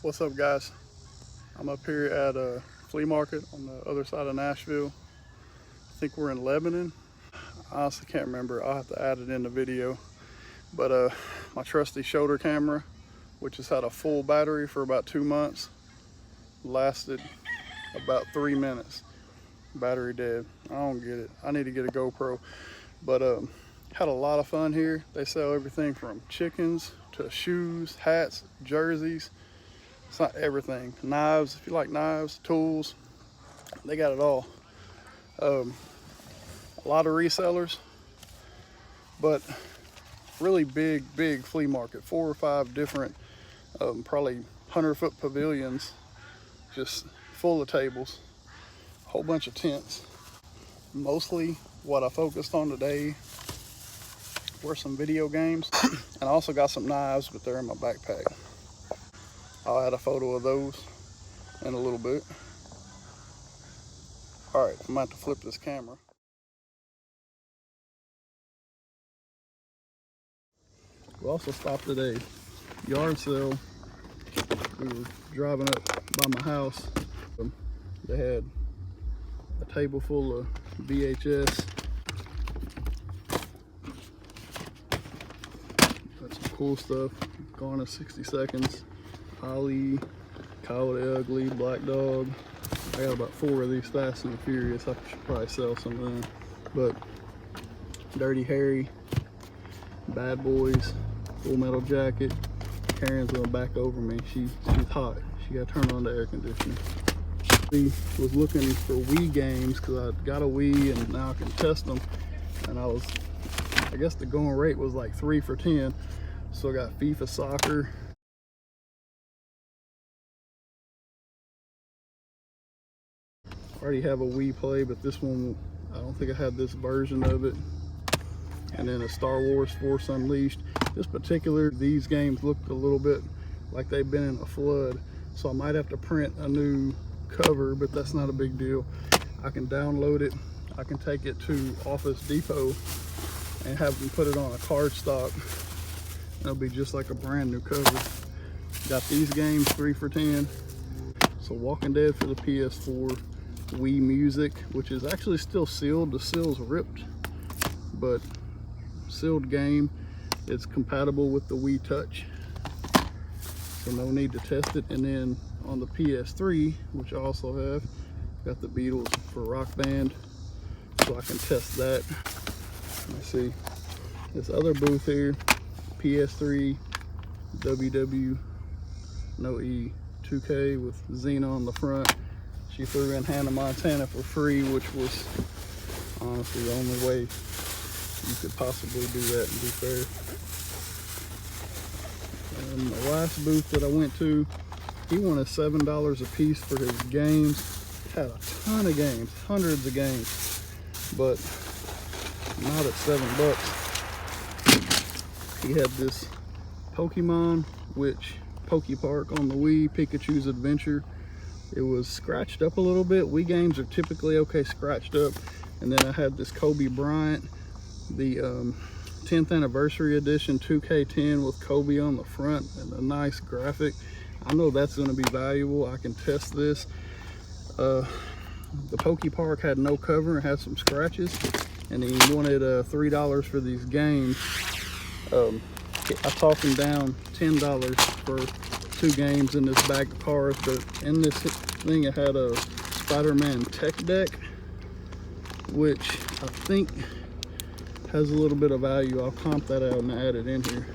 What's up, guys? I'm up here at a flea market on the other side of Nashville. I think we're in Lebanon. I honestly can't remember. I'll have to add it in the video. But my trusty shoulder camera, which has had a full battery for about 2 months, lasted about 3 minutes. Battery dead. I don't get it. I need to get a GoPro. But had a lot of fun here. They sell everything from chickens to shoes, hats, jerseys. It's not everything. Knives, if you like knives, tools, they got it all. A lot of resellers, but really big flea market. 4 or 5 different, probably 100-foot pavilions, just full of tables, a whole bunch of tents. Mostly what I focused on today were some video games, and I also got some knives, but they're in my backpack. I'll add a photo of those in a little bit. All right, I'm about to flip this camera. We also stopped at a yard sale. We were driving up by my house. They had a table full of VHS. Got some cool stuff. Gone in 60 Seconds. Ali, Kyle the Ugly, Black Dog. I got about 4 of these Fast and the Furious. I should probably sell some of them. But Dirty Harry, Bad Boys, Full Metal Jacket. Karen's going back over me. She's hot. She got to turn on the air conditioner. She was looking for Wii games because I got a Wii and now I can test them. And I guess the going rate was like 3 for $10. So I got FIFA Soccer. I already have a Wii Play, but this one, I don't think I had this version of it. And then a Star Wars Force Unleashed. These games looked a little bit like they've been in a flood. So I might have to print a new cover, but that's not a big deal. I can download it. I can take it to Office Depot and have them put it on a cardstock. It'll be just like a brand new cover. Got these games 3 for $10. So Walking Dead for the PS4. Wii Music, which is actually still sealed. The seal's ripped, but sealed game. It's compatible with the Wii Touch, so no need to test it. And then on the PS3, which I also have, got the Beatles for Rock Band, so I can test that. Let me see this other booth here, PS3 2K with Xena on the front. She threw in Hannah Montana for free, which was honestly the only way you could possibly do that and be fair. And the last booth that I went to, he wanted $7 a piece for his games. Had a ton of games, hundreds of games, but not at $7. He had this Pokemon, which Poke Park on the Wii, Pikachu's Adventure. It was scratched up a little bit. Wii games are typically okay scratched up. And then I had this Kobe Bryant, the 10th anniversary edition 2K10 with Kobe on the front and a nice graphic. I know that's going to be valuable. I can test this. The Poke Park had no cover and had some scratches, and he wanted $3 for these games. I talked him down $10 for 2 games in this bag of cards, but in this thing it had a Spider-Man tech deck, which I think has a little bit of value. I'll comp that out and add it in here.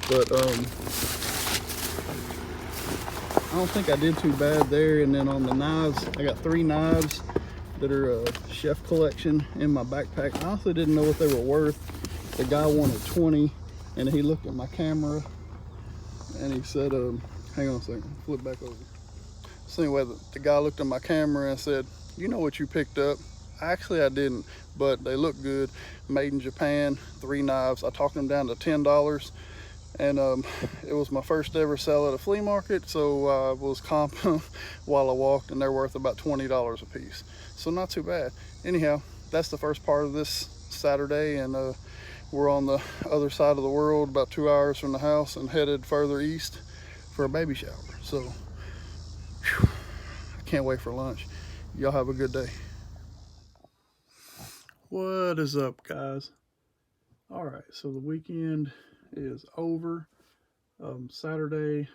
But I don't think I did too bad there. And then on the knives, I got 3 knives that are a chef collection in my backpack. I honestly didn't know what they were worth. The guy wanted 20, and he looked at my camera and he said, hang on a second, flip back over. So anyway, the guy looked at my camera and said, you know what you picked up? Actually, I didn't, but they look good. Made in Japan, 3 knives. I talked them down to $10, and it was my first ever sale at a flea market, so I was comping while I walked, and they're worth about $20 a piece. So not too bad. Anyhow, that's the first part of this Saturday, and we're on the other side of the world, about 2 hours from the house, and headed further east for a baby shower. So whew, I can't wait for lunch. Y'all have a good day. What is up, guys? All right, so the weekend is over. Saturday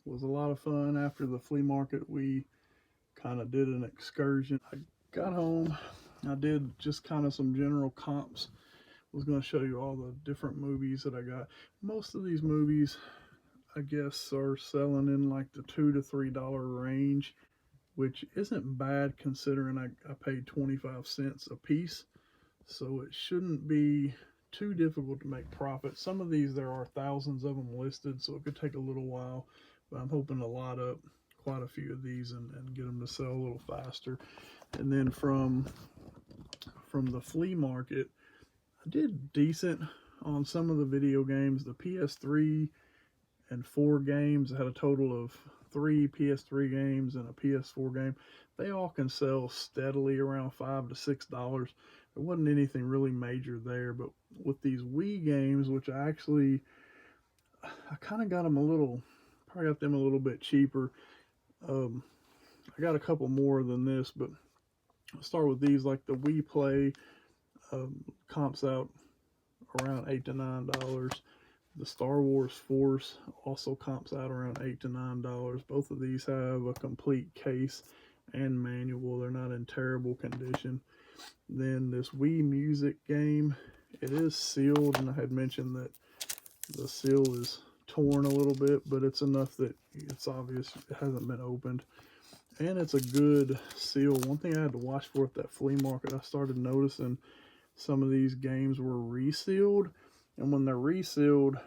was a lot of fun. After the flea market, we kind of did an excursion. I got home, I did just kind of some general comps. I was going to show you all the different movies that I got. Most of these movies, I guess, are selling in like the $2 to $3 range, which isn't bad considering I paid 25 cents a piece. So it shouldn't be too difficult to make profit. Some of these, there are thousands of them listed, so it could take a little while, but I'm hoping to lot up quite a few of these and get them to sell a little faster. And then from the flea market, I did decent on some of the video games. The PS3 and 4 games, I had a total of 3 PS3 games and a PS4 game. They all can sell steadily around $5 to $6. There wasn't anything really major there, but with these Wii games, which I kind of got them probably got them a little bit cheaper. I got a couple more than this, but I'll start with these. Like the Wii Play comps out around $8 to $9. The Star Wars Force also comps out around $8 to $9. Both of these have a complete case and manual. They're not in terrible condition. Then this Wii Music game, it is sealed, and I had mentioned that the seal is torn a little bit, but it's enough that it's obvious it hasn't been opened. And it's a good seal. One thing I had to watch for at that flea market, I started noticing some of these games were resealed, and when they're resealed,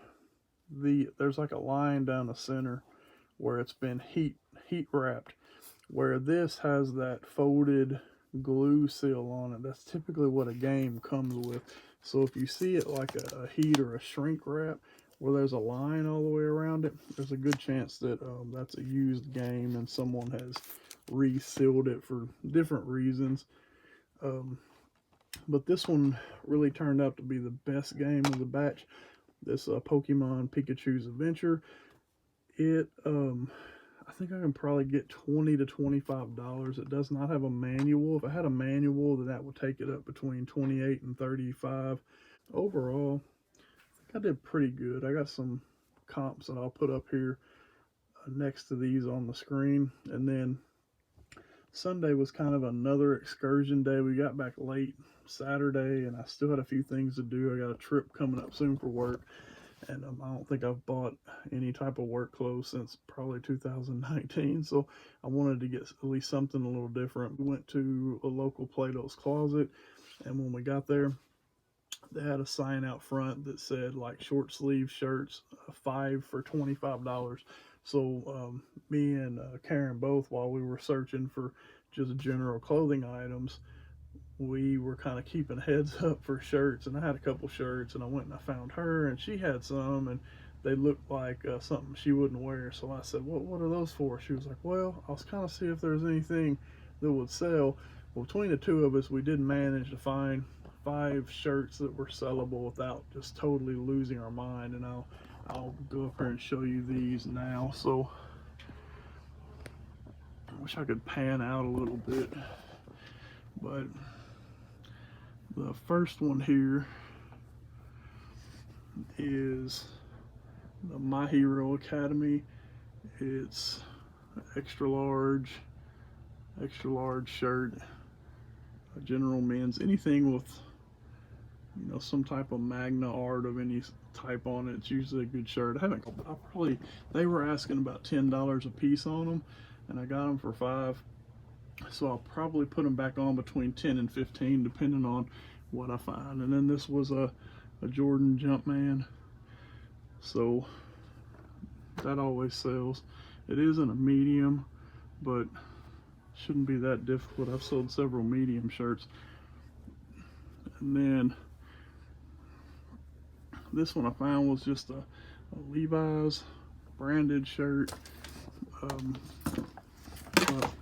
there's like a line down the center where it's been heat wrapped, where this has that folded glue seal on it. That's typically what a game comes with. So if you see it like a heat or a shrink wrap where there's a line all the way around it, there's a good chance that that's a used game and someone has resealed it for different reasons. But this one really turned out to be the best game of the batch. This Pokemon Pikachu's Adventure. I think I can probably get $20 to $25. It does not have a manual. If I had a manual, then that would take it up between $28 and $35. Overall, I think I did pretty good. I got some comps that I'll put up here next to these on the screen. And then Sunday was kind of another excursion day. We got back late Saturday, and I still had a few things to do. I got a trip coming up soon for work, and I don't think I've bought any type of work clothes since probably 2019, so I wanted to get at least something a little different. We went to a local Plato's Closet, and when we got there, they had a sign out front that said like short sleeve shirts, 5 for $25. So me and Karen both, while we were searching for just general clothing items, we were kind of keeping heads up for shirts, and I had a couple shirts, and I went and I found her, and she had some, and they looked like something she wouldn't wear. So I said, what are those for? She was like, well, I was kind of see if there's anything that would sell. Well, between the two of us, we did manage to find 5 shirts that were sellable without just totally losing our mind, and I'll go up here and show you these now. So I wish I could pan out a little bit, but the first one here is the My Hero Academy. It's extra large shirt, a general men's, anything with some type of magna art of any type on it. It's usually a good shirt. They were asking about $10 a piece on them, and I got them for $5. So I'll probably put them back on between 10 and 15 depending on what I find. And then this was a Jordan Jumpman, so that always sells. It isn't a medium, but shouldn't be that difficult. I've sold several medium shirts. And then this one I found was just a Levi's branded shirt.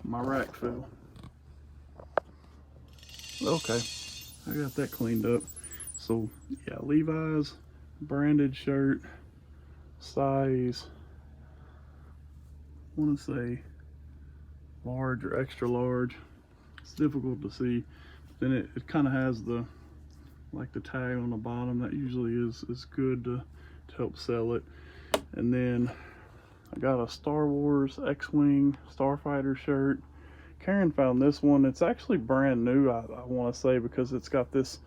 My rack fell. Okay, I got that cleaned up. So yeah, Levi's branded shirt, size want to say large or extra large. It's difficult to see. Then it kind of has the like the tag on the bottom. That usually is good to help sell it. And then I got a Star Wars X-Wing Starfighter shirt. Karen found this one. It's actually brand new, I want to say, because it's got this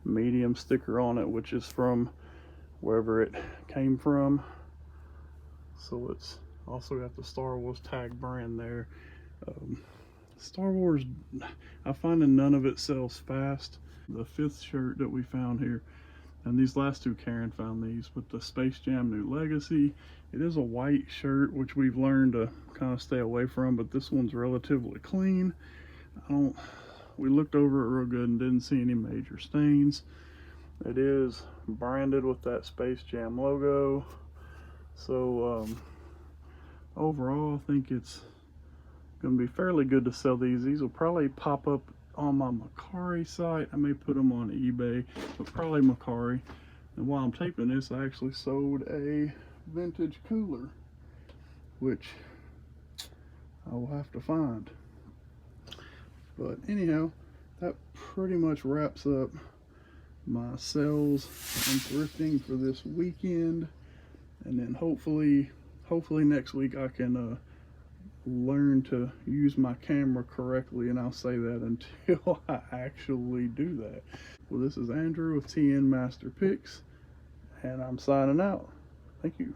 medium sticker on it, which is from wherever it came from. So it's also got the Star Wars tag brand there. Star Wars, I find that none of it sells fast. The 5th shirt that we found here, and these last two Karen found these, but the Space Jam New Legacy, it is a white shirt, which we've learned to kind of stay away from, but this one's relatively clean. We looked over it real good and didn't see any major stains. It is branded with that Space Jam logo. So overall, I think it's gonna be fairly good to sell these. These will probably pop up on my Mercari site. I may put them on eBay, but probably Mercari. And while I'm taping this, I actually sold a vintage cooler, which I will have to find. But anyhow, that pretty much wraps up my sales and thrifting for this weekend. And then hopefully next week I can learn to use my camera correctly, and I'll say that until I actually do that. Well, this is Andrew with TNMasterPicks, and I'm signing out. Thank you.